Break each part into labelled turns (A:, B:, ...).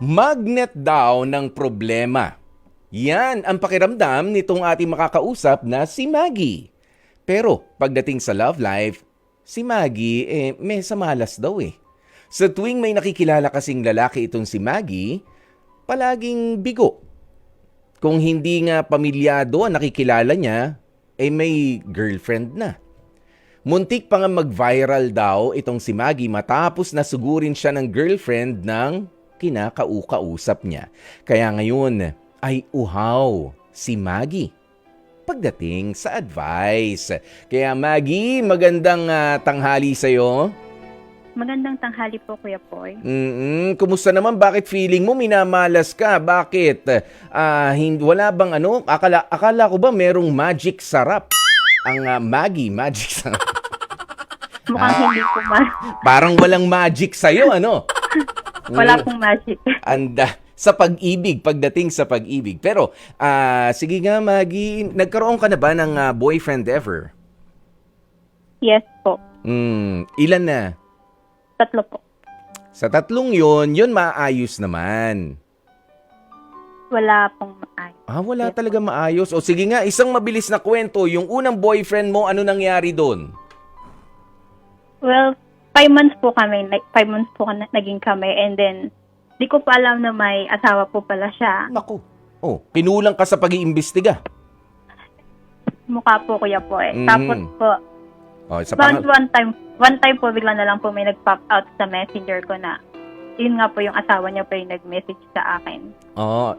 A: Magnet daw ng problema. Yan ang pakiramdam nitong ating makakausap na si Maggie. Pero pagdating sa love life, si Maggie may samalas daw eh. Sa tuwing may nakikilala kasing lalaki itong si Maggie, palaging bigo. Kung hindi nga pamilyado ang nakikilala niya, may girlfriend na. Muntik pa nga mag-viral daw itong si Maggie matapos na sugurin siya ng girlfriend ng kinakausap niya. Kaya ngayon ay uhaw si Maggie pagdating sa advice. Kaya Maggie, magandang tanghali sa'yo.
B: Magandang tanghali po, Kuya Poy.
A: Kumusta naman? Bakit feeling mo minamalas ka? Bakit? Wala bang ano? Akala ko ba merong magic sarap? Ang Maggie, magic sarap.
B: Mukhang hindi po
A: Parang walang magic sa'yo, ano?
B: Wala pong magic.
A: Sa pag-ibig, pagdating sa pag-ibig. Pero, sige nga Maggie, nagkaroon ka na ba ng boyfriend ever?
B: Yes po.
A: Ilan na?
B: 3 po.
A: Sa 3 yun maayos naman.
B: Wala pong maayos.
A: Wala
B: Yes,
A: talaga maayos. O sige nga, isang mabilis na kwento. Yung unang boyfriend mo, ano nangyari doon?
B: Well, 5 months po kami. 5 months po naging kami. And then, di ko pa alam na may asawa po pala siya.
A: Naku. Pinulang ka sa pag-iimbestiga.
B: Mukha po, Kuya Poy.
A: Mhm.
B: Tapos po,
A: Sa
B: one time po, bigla na lang po may nag-pop out sa messenger ko na yun nga po yung asawa niya po yung nag-message sa akin.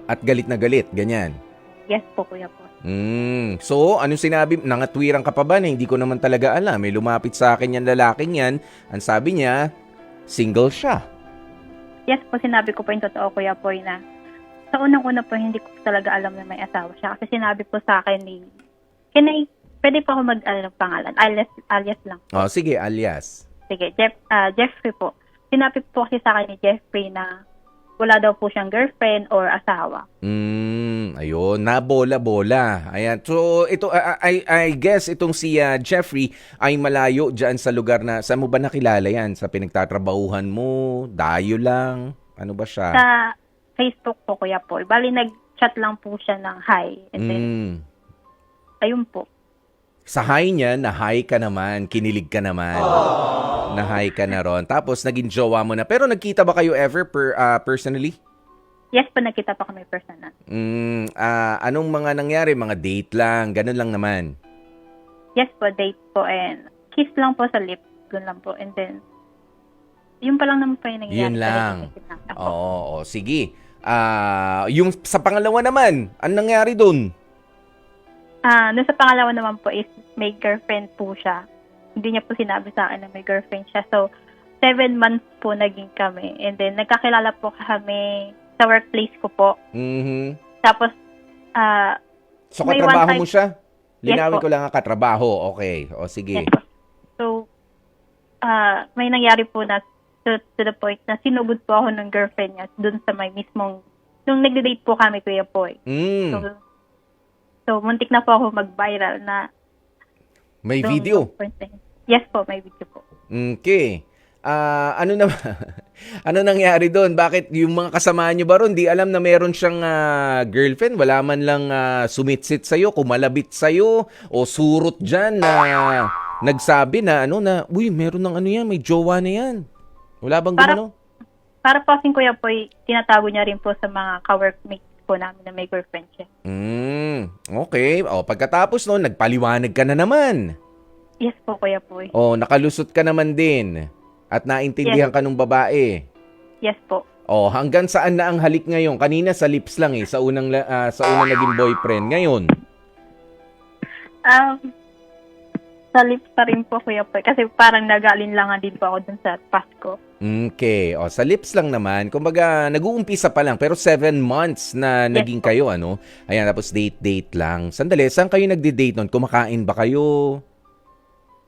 A: at galit na galit, ganyan.
B: Yes po, Kuya Poy.
A: So, anong sinabi? Nangatwiran ka pa ba na hindi ko naman talaga alam? May lumapit sa akin yung lalaking yan. Ang sabi niya, single siya.
B: Yes po, sinabi ko po yung totoo, Kuya Poy, na sa unang-una po hindi ko talaga alam na may asawa siya. Kasi sinabi po sa akin ni, pwede po ako ng pangalan, alias lang.
A: Sige, alias.
B: Sige, Jeffrey po. Sinabi po kasi sa akin ni Jeffrey na wala daw po siyang girlfriend or asawa.
A: Ayun, nabola-bola. Ayan. So, ito, I guess itong si Jeffrey ay malayo dyan sa lugar na, saan mo ba nakilala yan? Sa pinagtatrabahuhan mo? Dayo lang? Ano ba siya?
B: Sa Facebook po, Kuya Paul. Bali, nag-chat lang po siya ng hi. And then, ayun po.
A: Sa hi niya, na-hi ka naman, kinilig ka naman. Na-hi ka na ron. Tapos, naging jowa mo na. Pero nagkita ba kayo ever personally?
B: Yes po, nakita pa kami personal.
A: Anong mga nangyari? Mga date lang? Ganun lang naman?
B: Yes po, date po. And kiss lang po sa lips. Yun lang po. And then, yun pa lang naman po yung nangyari.
A: Yun lang. Oo, sige. Yung sa pangalawa naman, anong nangyari dun?
B: Doon sa pangalawa naman po is may girlfriend po siya. Hindi niya po sinabi sa akin na may girlfriend siya. So, 7 months po naging kami. And then, nagkakilala po kami sa workplace ko po. Tapos,
A: So,
B: may
A: katrabaho
B: one time-
A: mo siya? Linawin
B: Yes po.
A: ko lang katrabaho. Okay. O, sige.
B: yes po. So, may nangyari po na to the point na sinugod po ako ng girlfriend niya doon sa may mismong, nung nagde-date po kami, Kuya Poy. So, muntik na po ako mag-viral na.
A: May video?
B: Yes po, may video po.
A: Okay. Ano na ano nangyari doon? Bakit yung mga kasama niyo ba ron, di alam na meron siyang girlfriend? Wala man lang sumitsit sa'yo, kumalabit sa'yo, o surot dyan na nagsabi na uy, meron ng yan, may jowa na yan. Wala bang gumano?
B: Para po kasing Kuya Poy, tinatago niya rin po sa mga ka-workmates po namin na may girlfriend siya.
A: Okay. O, pagkatapos noon, nagpaliwanag ka na naman.
B: Yes po, Kuya Poy.
A: O, nakalusot ka naman din. At naintindihan ka nung babae.
B: Yes po.
A: O, hanggang saan na ang halik ngayon? Kanina sa lips lang sa unang naging boyfriend. Ngayon?
B: Sa lips pa rin po, Kuya Poy. Kasi parang nag-aalinlangan din po ako dun sa Pasko.
A: Okay. O, sa lips lang naman. Kumbaga, nag-uumpisa pa lang. Pero 7 months na naging kayo, ano? Ayan, tapos date lang. Sandali, saan kayo nagde-date nun? Kumakain ba kayo?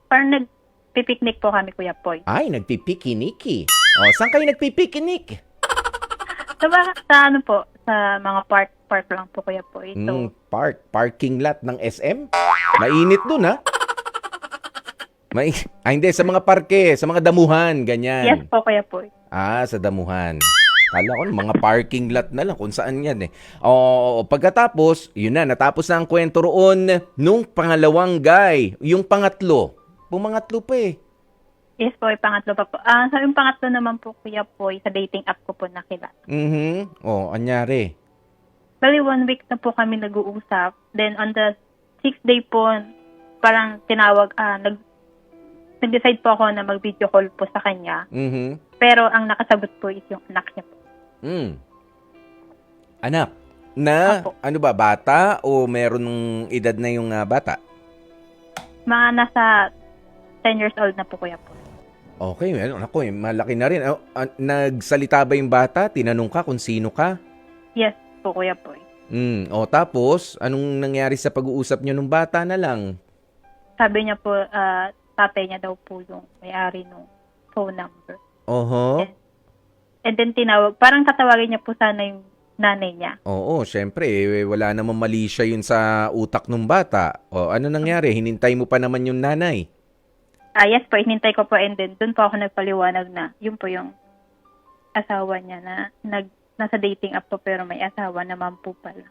B: Parang nagpipiknik po kami, Kuya Poy.
A: Ay, nagpipikiniki. O, saan kayo nagpipikinik?
B: Sa ano po, sa mga park lang po, Kuya Poy. So,
A: Parking lot ng SM? Mainit dun, ha? Hindi, sa mga parke, sa mga damuhan, ganyan.
B: yes po, Kuya Poy.
A: Sa damuhan. Kala ko mga parking lot na lang kung saan yan eh. O, pagkatapos, yun na, natapos na ang kwento roon nung pangalawang guy. Yung pangatlo. Pumangatlo pa eh.
B: Yes po, yung pangatlo pa po. So yung pangatlo naman po, Kuya Poy, sa dating app ko po nakilala.
A: O, anyari.
B: Bali, 1 week na po kami nag-uusap. Then on the 6th day po, parang tinawag, nag-decide po ako na mag-video call po sa kanya. Pero ang nakasagot po is yung anak niya po.
A: Anak, na
B: Opo.
A: ano ba, bata o meron ng edad na yung bata?
B: Mga nasa 10 years old na po, Kuya po.
A: Okay, well, ako malaki na rin. Nagsalita ba yung bata? Tinanong ka kung sino ka?
B: Yes po, Kuya Poy.
A: O tapos, anong nangyari sa pag-uusap nyo nung bata na lang?
B: Sabi niya po, tatay niya daw po yung may-ari ng phone number.
A: Oho.
B: And then tinawag, parang tatawagin niya po sana yung nanay niya.
A: Oo, syempre, wala namang mali siya yun sa utak ng bata. O, ano nangyari? Hinintay mo pa naman yung nanay.
B: Yes po, hinintay ko po and then doon po ako nagpaliwanag na yun po yung asawa niya na nasa dating app po pero may asawa naman po pala.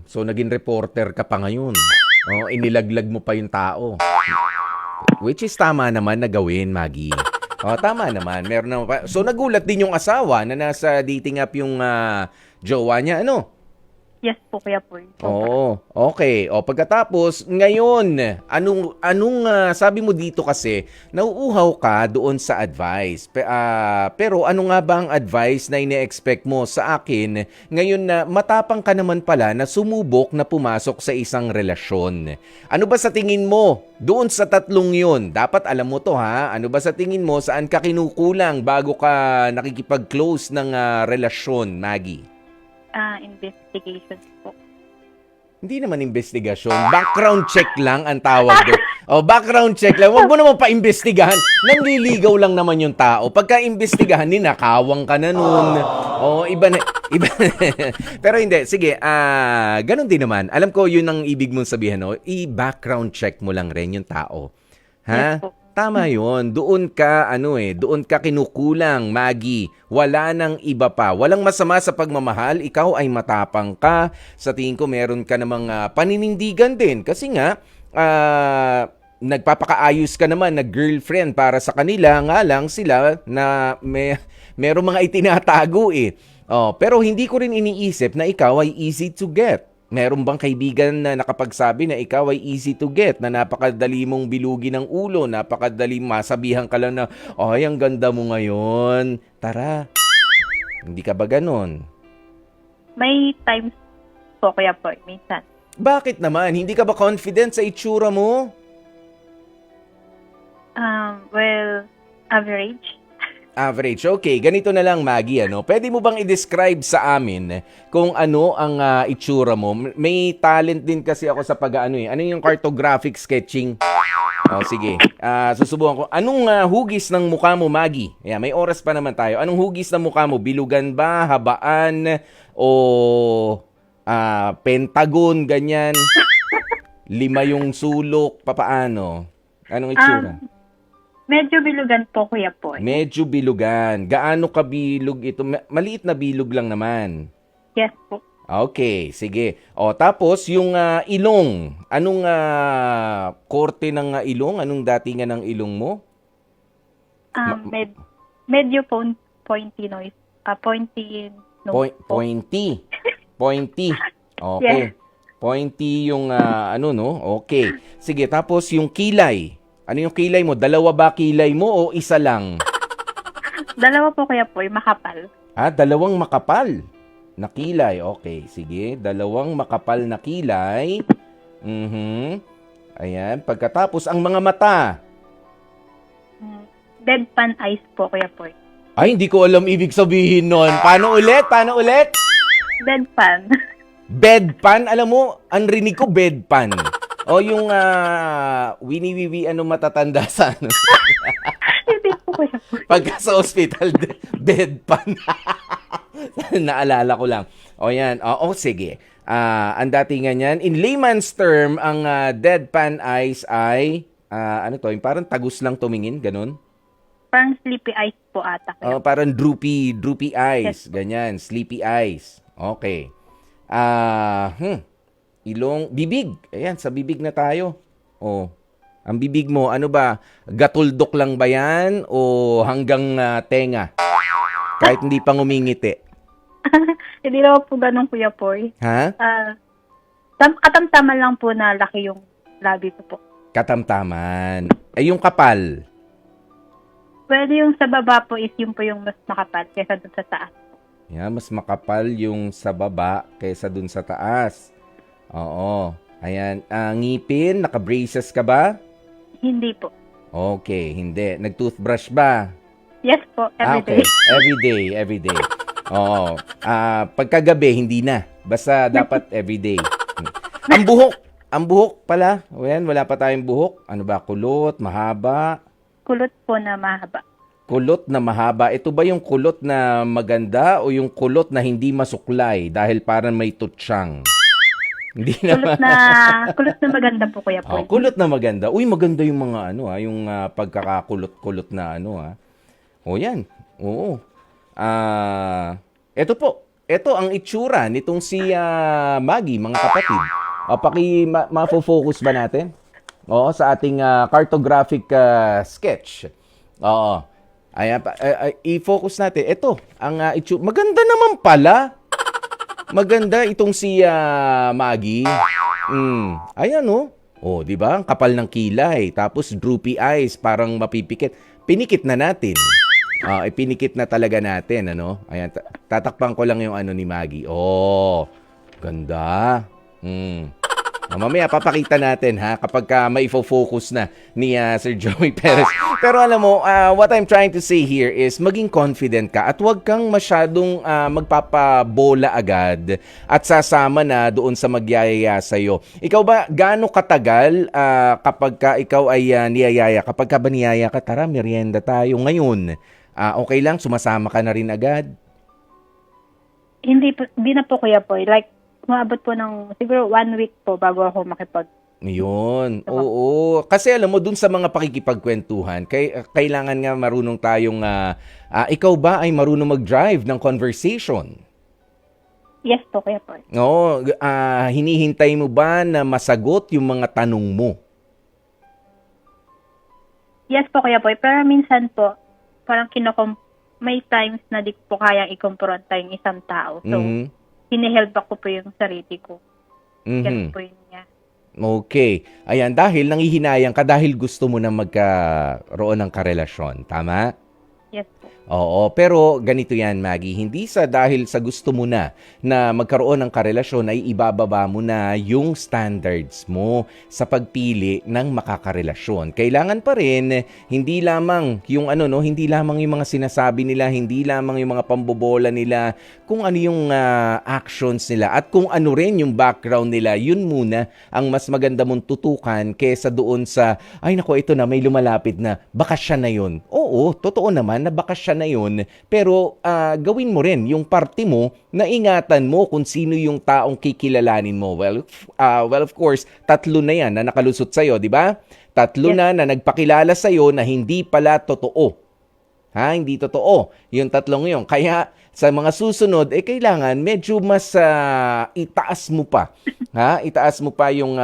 A: So, naging reporter ka pa ngayon. O, inilaglag mo pa yung tao. Which is tama naman na gawin, Maggie. O, tama naman. Meron naman pa. So, nagulat din yung asawa na nasa dating app yung jowa niya, ano?
B: Yes po, Kuya Poy.
A: Oo, okay. O pagkatapos, ngayon, anong sabi mo dito kasi, nauuhaw ka doon sa advice. Pero ano nga ba ang advice na ine-expect mo sa akin ngayon na matapang ka naman pala na sumubok na pumasok sa isang relasyon? Ano ba sa tingin mo doon sa tatlong yun? Dapat alam mo to ha. Ano ba sa tingin mo saan ka kinukulang bago ka nakikipag-close ng relasyon, Maggie?
B: Investigation po.
A: Hindi naman investigasyon. Background check lang ang tawag doon. Background check lang. Huwag mo naman pa-imbestigahan. Nanliligaw lang naman yung tao. Pagka-imbestigahan, ninakawang ka na nun. Iba na. Iba. Pero hindi. Sige, ganun din naman. Alam ko yun ang ibig mong sabihin. No? I-background check mo lang rin yung tao. Ha?
B: Yes po.
A: Tama yun. Doon ka, doon ka kinukulang, Maggie. Wala nang iba pa. Walang masama sa pagmamahal. Ikaw ay matapang ka. Sa tingin ko, meron ka namang paninindigan din. Kasi nga, nagpapakaayos ka naman na girlfriend para sa kanila. Nga lang sila na meron mga itinatago eh. Pero hindi ko rin iniisip na ikaw ay easy to get. Meron bang kaibigan na nakapagsabi na ikaw ay easy to get, na napakadali mong bilugi ng ulo, napakadali masabihan ka lang na, ay, ang ganda mo ngayon. Tara. Hindi ka ba ganon?
B: May times po, Kuya Poy, minsan.
A: Bakit naman? Hindi ka ba confident sa itsura mo?
B: Well, average.
A: Average. Okay, ganito na lang, Maggie. Pwede mo bang i-describe sa amin kung ano ang itsura mo? May talent din kasi ako sa pag-ano eh. Ano yung cartographic sketching? Sige. Susubukan ko. Anong hugis ng mukha mo, Maggie? Yeah, may oras pa naman tayo. Anong hugis ng mukha mo? Bilugan ba? Habaan? O pentagon? Ganyan? 5 yung sulok? Papaano? Anong itsura?
B: Medyo bilugan po, Kuya Poy.
A: Medyo bilugan. Gaano ka bilog ito? Maliit na bilog lang naman.
B: Yes po.
A: Okay, sige. Tapos yung ilong. Anong korte ng ilong? Anong datingan ng ilong mo?
B: Medyo pointy nose. Pointy nose po.
A: Pointy. Pointy. Okay.
B: Yes.
A: Pointy yung Okay. Sige, tapos yung kilay. Ano yung kilay mo? 2 ba kilay mo o isa lang?
B: 2 po, Kuya Poy, makapal.
A: 2 makapal na kilay. Okay, sige. 2 makapal na kilay. Ayan. Pagkatapos, ang mga mata.
B: Deadpan eyes po, Kuya Poy.
A: Ay, hindi ko alam ibig sabihin nun. Paano ulit? Paano ulit?
B: Deadpan.
A: Bedpan. Alam mo, ang rinig ko, bedpan. O yung wini-wiwi matatanda sa
B: Hindi po, Kuya Poy.
A: pagka sa hospital, bedpan. Naalala ko lang. O yan. Sige. Ang datingan yan. In layman's term, ang deadpan eyes ay, yung parang tagus lang tumingin, ganun?
B: Parang sleepy eyes po ata.
A: Oh, parang droopy eyes. Ganyan, sleepy eyes. Okay. Ilong, bibig. Ayan, sa bibig na tayo. Oh, ang bibig mo, ano ba? Gatuldok lang ba yan? O hanggang tenga? Kahit hindi pa ngumingiti.
B: Hindi naman po ganun, Kuya Poy.
A: Ha?
B: Katamtaman lang po na laki yung labi ko po.
A: Katamtaman. Ay, yung kapal.
B: Pwede yung sa baba po is yung po yung mas makapal kaysa dun sa taas.
A: Yeah, mas makapal yung sa baba kaysa dun sa taas. Oo. Ayan. Ngipin, naka-braces ka ba?
B: Hindi po.
A: Okay, hindi. Nag-toothbrush ba?
B: Yes po,
A: Okay.
B: everyday.
A: Everyday. Oo. Pagkagabi, hindi na. Basta dapat everyday. Ang buhok pala. Ayan, wala pa tayong buhok. Ano ba? Kulot, mahaba.
B: Kulot po na mahaba.
A: Kulot na mahaba. Ito ba yung kulot na maganda o yung kulot na hindi masuklay dahil parang may tutsyang? Hindi na.
B: Kulot na maganda po, Kuya Poy.
A: Kulot na maganda. Uy, maganda yung mga yung pagkakakulot-kulot na O yan. Oo. Ito po. Ito ang itsura nitong si Maggie, mga kapatid. Ma-focus ba natin? Oo, sa ating cartographic sketch. Oo. Ayan, i-focus natin. Ito, ang itsura. Maganda naman pala. Maganda itong si Maggie. Ayan, oh. Oh, 'di ba? Ang kapal ng kilay, tapos droopy eyes, parang mapipikit. Pinikit na natin. Ipinikit na talaga natin, ano? Ayan, tatakpan ko lang yung ni Maggie. Oh, ganda. Mamaya papakita natin kapag may focus na ni Sir Joey Perez. Pero alam mo, what I'm trying to say here is maging confident ka at huwag kang masyadong magpapabola agad at sasama na doon sa magyayaya sa'yo. Ikaw ba, gaano katagal kapag ka ikaw ay niyayaya? Kapag ka ba niyaya ka, tara, merienda tayo ngayon. Okay lang, sumasama ka na rin agad?
B: Hindi na po, Kuya Poy. Like, maabot po ng siguro 1 week po bago ako makipag.
A: Yun. Oo. Kasi alam mo, dun sa mga pakikipagkwentuhan, kailangan nga marunong tayong, ikaw ba ay marunong mag-drive ng conversation?
B: Yes po, Kuya Poy.
A: Oo. Hinihintay mo ba na masagot yung mga tanong mo?
B: Yes po, Kuya Poy. Pero minsan po, parang may times na di po kayang i-confronta yung isang tao. So, hinihelp ako po yung sarili ko. Ganun po yun niya.
A: Okay. Ayan, dahil nangihinayang ka dahil gusto mo na magkaroon ng karelasyon. Tama?
B: Yes po.
A: Oo, pero ganito yan, Maggie. Hindi dahil sa gusto mo na magkaroon ng karelasyon ay ibababa mo na yung standards mo sa pagpili ng makakarelasyon. Kailangan pa rin hindi lamang yung hindi lamang yung mga sinasabi nila, hindi lamang yung mga pambobola nila, kung ano yung actions nila at kung ano rin yung background nila. Yun muna ang mas maganda mong tutukan kaysa doon sa ay nako, ito na may lumalapit na baka siya na yun. Oo, totoo naman na baka siya na yun, pero gawin mo rin yung parte mo na ingatan mo kung sino yung taong kikilalanin mo. Well, of course, 3 na yan na nakalusot sa'yo, di ba? 3 na nagpakilala sa'yo na hindi pala totoo. Hindi totoo yung 3 yun. Kaya sa mga susunod, kailangan medyo mas itaas mo pa. Itaas mo pa yung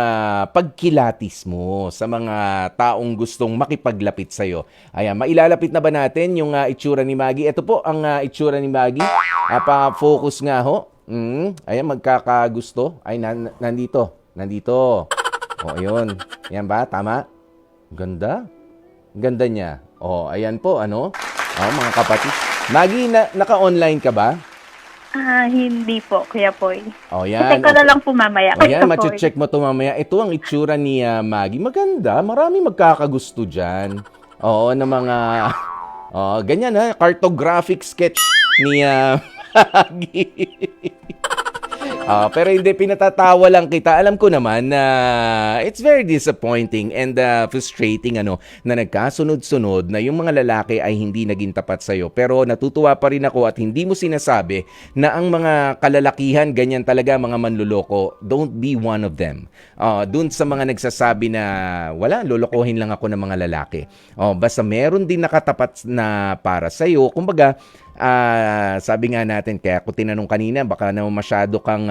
A: pagkilatis mo sa mga taong gustong makipaglapit sa'yo. Ayan, mailalapit na ba natin yung itsura ni Maggie? Ito po ang itsura ni Maggie. Pa-focus nga ho. Ayan, magkakagusto. Ay, nandito. O, ayun. Ayan ba? Tama? Ganda. Ganda niya. O, ayan po, mga kapatid. Maggie, naka-online ka ba?
B: Hindi po, Kuya Poy.
A: O, yan.
B: Check ko na lang po mamaya.
A: O, yan, mache-check mo ito mamaya. Ito ang itsura ni Maggie. Maganda. Marami magkakagusto dyan. Oo, na mga... ganyan cartographic sketch ni Maggie. Pero hindi, pinatatawa lang kita. Alam ko naman na it's very disappointing and frustrating na nagkasunod-sunod na yung mga lalaki ay hindi naging tapat sa'yo. Pero natutuwa pa rin ako at hindi mo sinasabi na ang mga kalalakihan, ganyan talaga mga manluloko. Don't be one of them. Dun sa mga nagsasabi na wala, lolokohin lang ako ng mga lalaki. Basta meron din nakatapat na para sa'yo. Kumbaga, sabi nga natin, kaya ako tinanong kanina, baka naman masyado kang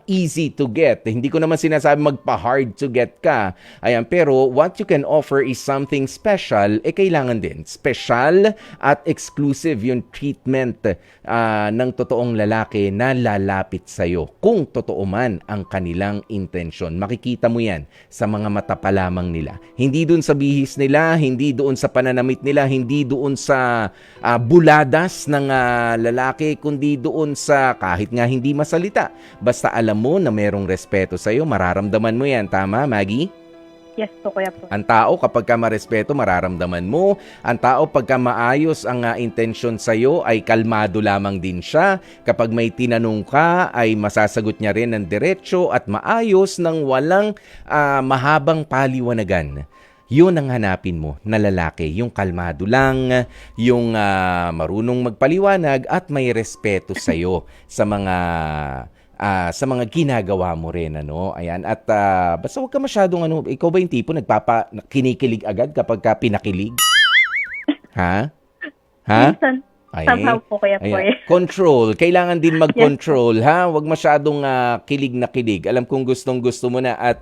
A: easy to get. Hindi ko naman sinasabi magpa-hard to get ka. Ayan, pero what you can offer is something special, kailangan din. Special at exclusive yung treatment ng totoong lalaki na lalapit sa'yo. Kung totoo man ang kanilang intensyon. Makikita mo yan sa mga mata pa lamang nila. Hindi doon sa bihis nila, hindi doon sa pananamit nila, hindi doon sa buladas ng lalaki, kundi doon sa kahit nga hindi masalita. Basta alam mo na merong respeto sa'yo, mararamdaman mo yan. Tama, Maggie?
B: Yes po, kuya po.
A: Ang tao kapag ka marespeto, mararamdaman mo. Ang tao pagka maayos ang intensyon sa'yo, ay kalmado lamang din siya. Kapag may tinanong ka, ay masasagot niya rin ng diretso at maayos ng walang mahabang paliwanagan. Yun ang hanapin mo na lalaki, yung kalmado lang, yung marunong magpaliwanag at may respeto sa'yo sa mga ginagawa mo rin, Ayan, at basta huwag ka masyadong ikaw ba yung tipo kinikilig agad kapag ka pinakilig? Ha?
B: Minsan,
A: Ay,
B: somehow po, kuya po.
A: ayan. Control. Kailangan din mag-control, ha? Huwag masyadong kilig na kilig. Alam kong gustong-gusto mo na at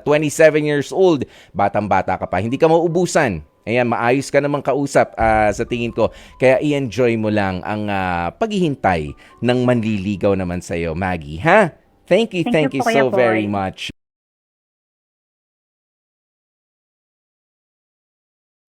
A: 27 years old, batang-bata ka pa. Hindi ka mauubusan. Ayan, maayos ka namang kausap sa tingin ko. Kaya i-enjoy mo lang ang paghihintay ng manliligaw naman sa'yo, Maggie, ha? Thank you
B: Thank you po,
A: so
B: Kuya Boy.
A: very much.